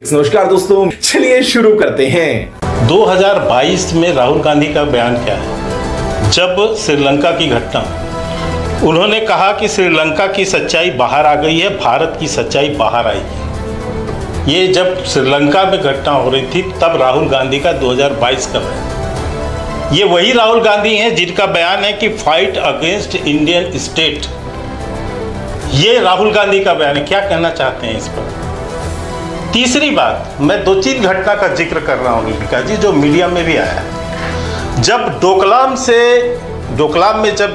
नमस्कार दोस्तों, चलिए शुरू करते हैं। 2022 में राहुल गांधी का बयान क्या है? जब श्रीलंका की घटना, उन्होंने कहा कि श्रीलंका की सच्चाई बाहर आ गई है, भारत की सच्चाई बाहर आएगी। ये जब श्रीलंका में घटना हो रही थी तब राहुल गांधी का 2022 का बयान। ये वही राहुल गांधी हैं जिनका बयान है कि फाइट अगेंस्ट इंडियन स्टेट। ये राहुल गांधी का बयान है। क्या कहना चाहते हैं इस पर? तीसरी बात, मैं 2-3 घटना का जिक्र कर रहा हूँ दीपिका जी, जो मीडिया में भी आया है। जब डोकलाम में जब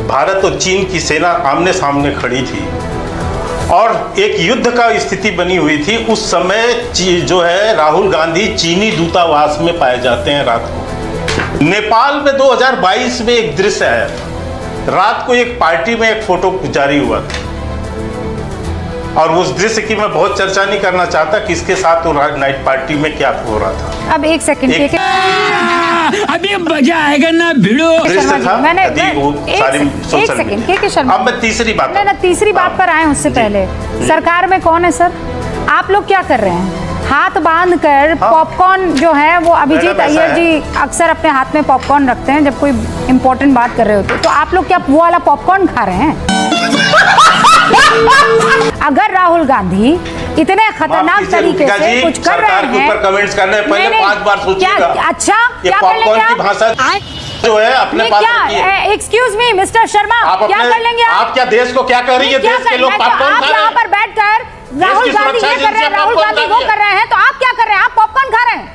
भारत और चीन की सेना आमने सामने खड़ी थी और एक युद्ध का स्थिति बनी हुई थी, उस समय जो है राहुल गांधी चीनी दूतावास में पाए जाते हैं रात को। नेपाल में 2022 में एक दृश्य आया था। रात को एक पार्टी में एक फोटो जारी हुआ था और उस दृश्य की मैं बहुत चर्चा नहीं करना चाहता कि इसके साथ वो नाइट पार्टी में क्या हो रहा था। अब एक सेकंड, अभी मजा आएगा ना भिड़ो। दृश्य था, एक सेकंड के शर्मा। अब मैं तीसरी बात पर आए उससे पहले, सरकार में कौन है सर? आप लोग क्या कर रहे हैं? हाथ बांध कर पॉपकॉर्न जो है वो अभिजीत अय्यर जी अक्सर अपने हाथ में पॉपकॉर्न रखते हैं जब कोई इंपॉर्टेंट बात कर रहे होते, तो आप लोग क्या वो वाला पॉपकॉर्न खा रहे हैं? अगर राहुल गांधी इतने खतरनाक तरीके से कुछ कर रहे हैं, कमेंट्स करने पहले 5 बार सोचिएगा। अच्छा, क्या कर लेंगे आप? भाषा जो है अपने पास रखिए। एक्सक्यूज मी मिस्टर शर्मा, क्या कर लेंगे आप? क्या देश को क्या कर रही है? देश के लोग पॉपकॉर्न खा रहे हैं। यहाँ पर बैठकर राहुल गांधी ये कर रहे हैं, राहुल गांधी वो कर रहे हैं, तो आप क्या कर रहे हैं? आप पॉपकॉर्न खा रहे हैं?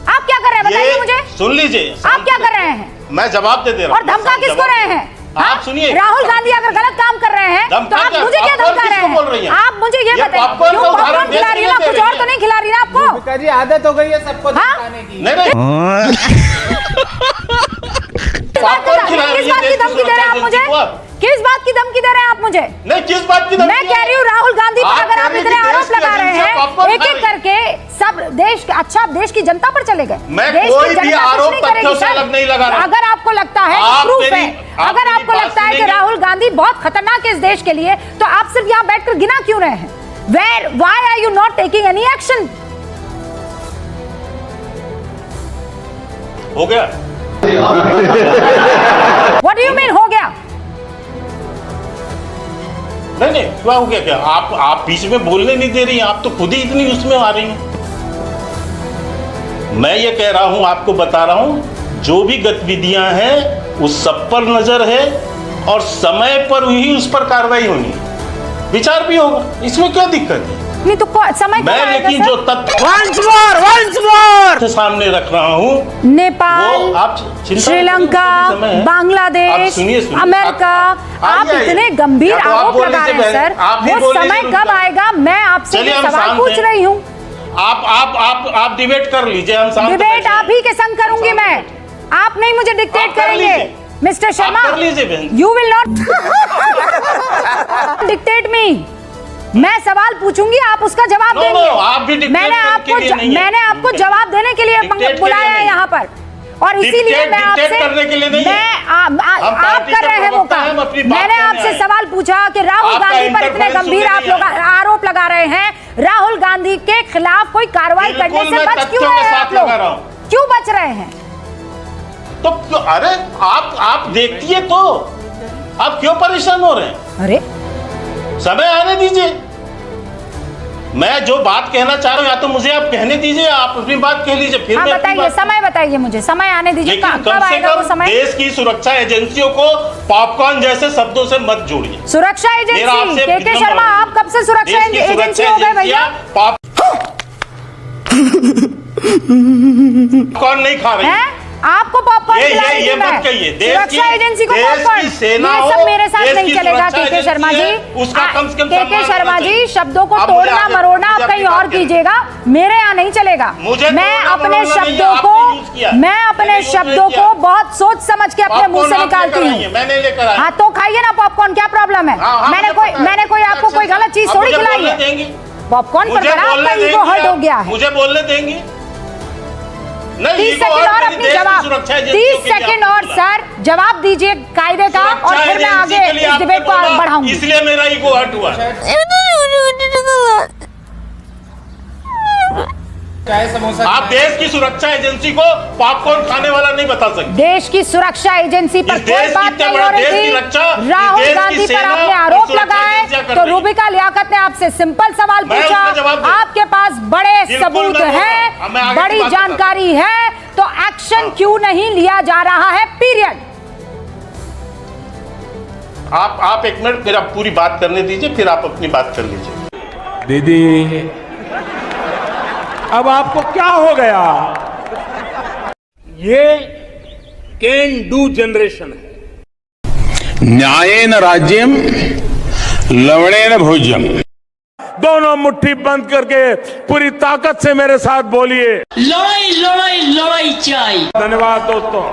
आप क्या कर रहे हैं बताइए मुझे। सुन लीजिए, आप क्या कर रहे हैं? मैं जवाब दे रहा हूँ। और धमका किसको रहे हैं? आप सुनिए, राहुल गांधी अगर गलत काम कर रहे हैं तो आप मुझे क्या धमका रहे हैं? आप मुझे ये बताइए, क्यों पॉपकॉर्न खिला रही है? कुछ और तो नहीं खिला रही ना आपको? जी आदत हो गई है सबको धमकाने की। किस बात की धमकी दे रहे हैं आप मुझे? किस बात की धमकी दे रहे हैं आप मुझे? नहीं, किस बात की धमकी? मैं कह रही हूँ राहुल गांधी पर अगर आप इतने आरोप लगा रहे हैं, एक एक करके सब देश, अच्छा देश की जनता पर चले गए। मैं कोई भी आरोप तथ्यों से अलग नहीं लगा रहा। अगर आपको लगता है, प्रूफ है, अगर आपको लगता है कि राहुल गांधी बहुत खतरनाक है इस देश के लिए, तो आप सिर्फ यहाँ बैठकर गिना क्यों रहे हैं? Why are you not taking any action? हो गया? What do you mean हो गया? नहीं, क्या हो गया? क्या आप बीच में बोलने नहीं दे रही हैं? आप तो खुद ही इतनी उसमें आ रही हैं। मैं ये कह रहा हूं, आपको बता रहा हूं, जो भी गतिविधियां हैं उस सब पर नजर है और समय पर ही उस पर कार्रवाई होनी है, विचार भी होगा। इसमें क्या दिक्कत है? नहीं तो समय मैं लेकिन जो तथ्य once more सामने रख रहा हूं, नेपाल, श्रीलंका, बांग्लादेश, अमेरिका, आप इतने गंभीर आरोप लगा रहे हैं सर। वो समय कब आएगा? मैं आपसे सवाल पूछ रही हूँ। आप डिबेट कर लीजिए, हम डिबेट आप ही के संग करूंगी मैं, आप नहीं मुझे डिक्टेट करेंगे mister Sharma. You will not dictate me. मैं सवाल पूछूंगी, आप उसका जवाब देंगे। मैंने आपको जवाब देने के लिए बुलाया है यहाँ पर, और इसीलिए मैं आपसे आप कर रहे हैं वो काम। मैंने आपसे सवाल पूछा कि राहुल गांधी पर इतने गंभीर आप लोग आरोप लगा रहे हैं, राहुल गांधी के खिलाफ कोई कार्रवाई करने से बच क्यों रहे हैं आप लोग? क्यों बच रहे हैं? तो अरे आप देखिए तो आप क्यों परेशान हो रहे हैं? अरे समय आने दीजिए। मैं जो बात कहना चाह रहा हूं, या तो मुझे आप कहने दीजिए, आप अपनी बात कह लीजिए, फिर मैं बताइए, समय बताइए मुझे, समय आने दीजिए। कम से कम देश की सुरक्षा एजेंसियों को पॉपकॉर्न जैसे शब्दों से मत जोड़िए। सुरक्षा एजेंसी के शर्मा, आप कब से सुरक्षा एजेंसी हो गए भैया? पॉपकॉर्न नहीं खा रहे हैं? आपको पॉपकॉर्न ये मत कहिए। सुरक्षा एजेंसी को पॉपकॉर्न, ये सब मेरे साथ नहीं चलेगा के शर्मा जी। के शर्मा जी, शब्दों को तोड़ना मरोड़ना आप कहीं और कीजिएगा, मेरे यहाँ नहीं चलेगा। मैं अपने शब्दों को बहुत सोच समझ के अपने मुंह से निकालती हूँ। हाँ तो खाइए ना पॉपकॉर्न, क्या प्रॉब्लम है? मैंने कोई आपको कोई गलत चीज थोड़ी खिलाई है। पॉपकॉर्न पर आपका ईगो हर्ट हो गया है। मुझे बोलने देंगी? 30 सेकंड और अपनी जवाब, 30 सेकंड और सर जवाब दीजिए कायदे का, और फिर मैं आगे इस डिबेट को बढ़ाऊंगी। इसलिए मेरा ईगो हर्ट हुआ। चाय समोसा आप देश की सुरक्षा एजेंसी को पॉपकॉर्न खाने वाला नहीं बता सकते। देश की सुरक्षा एजेंसी पर इस कोई देश बात की नहीं इतने हो बड़े रही देश की थी। रक्षा, इस राहुल देश की गांधी पर सेना आपने और आरोप सुरक्षा लगाए एजेंसियां कर तो रही हैं। रूबिका लियाकत ने आपसे सिंपल सवाल मैं पूछा, उसका जवाब दूं। आपके पास बड़े बिल्कुल सबूत मैं बोलूंगा। हैं, मैं आगे की बड़ी बात बताता हूं। जानकारी है, तो एक्शन क्यों नहीं लिया जा रहा है, पीरियड। आप एक मिनट मेरा पूरी बात करने दीजिए, फिर आप अपनी बात कर लीजिए। दीदी अब आपको क्या हो गया? ये कैन डू जनरेशन है। न्यायेन राज्यम लवणेन भोज्यम। दोनों मुट्ठी बंद करके पूरी ताकत से मेरे साथ बोलिए, लड़ाई लड़ाई लड़ाई चाहिए। धन्यवाद दोस्तों।